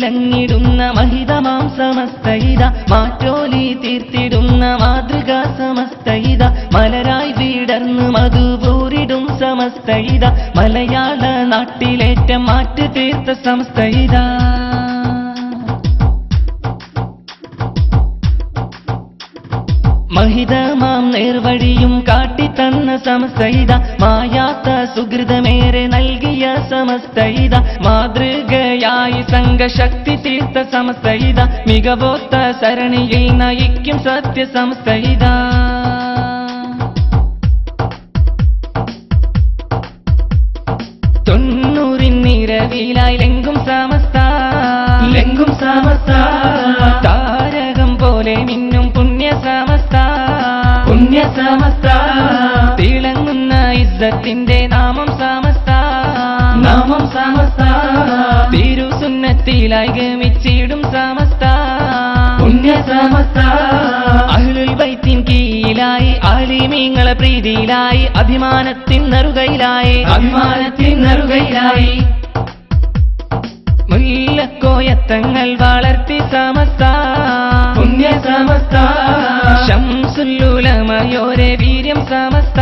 വിളങ്ങിടുന്ന മഹിതമാം സമസ്തയിത മാറ്റോലി തീർത്തിടുന്ന മാതൃക സമസ്തയിത മലരായി വിടർന്ന് മധുപൂരിടും സമസ്തയിത മലയാള നാട്ടിലേറ്റ മാറ്റ് തീർത്ത സമസ്തയിത മഹിതമാം നേർവഴിയും കാട്ടിത്തന്ന സമസ്തയിത മായാത്ത സുഹൃതമേറെ നൽകിയ സമസ്തയിത മാതൃകയായി സംഘശക്തി തീർത്ത സമസ്തയിത മികവോത്ത സരണിയിൽ നയിക്കും സത്യ സമസ്തയിത തൊണ്ണൂറിനിരവിലായി ലെങ്കും സമസ്ത താരകം പോലെ മിന്നും പുണ്യ സമസ്ത തിളങ്ങുന്ന ഇസ്സത്തിന്റെ നാമം സമസ്ത തിരുസുന്നത്തിലായി ഗമിച്ചിടും സമസ്ത പുണ്യ സമസ്ത അഹ്ലുൽ ബൈത്തിൻ കീഴിലായി ആലിമീങ്ങളെ പ്രീതിയിലായി അഭിമാനത്തിൻ നറുകയിലായി മുല്ലക്കോയത്തങ്ങൾ വളർത്തി സമസ്ത പുണ്യ സമസ്ത ശംസുല്ലുലമയോരെ വീര്യം സമസ്ത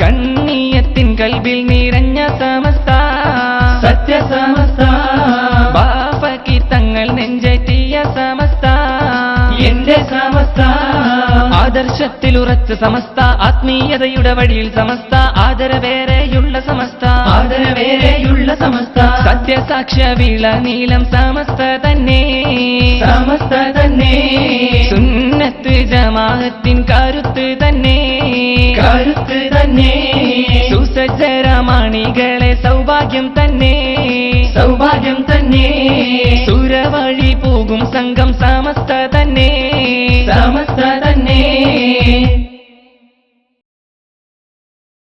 കണ്ണിയത്തിൻ കൽബിൽ നിറഞ്ഞ സമസ്ത സത്യ സമസ്ത ബാഫക്കി തങ്ങൾ നെഞ്ചേറ്റിയ സമസ്ത എന്റെ സമസ്ത ആദർശത്തിൽ ഉറച്ച സമസ്ത ആത്മീയതയുടെ വഴിയിൽ സമസ്ത ആദരവേറെയുള്ള സമസ്ത സത്യസാക്ഷ്യ വിള നീലം സമസ്ത തന്നെ സുന്നത്ത് ജമാഅത്തിൻ കരുത്ത് തന്നെ സുസജ്ജരമാണികളെ സൗഭാഗ്യം തന്നെ സുരവഴി പോകും സംഘം സമസ്ത തന്നെ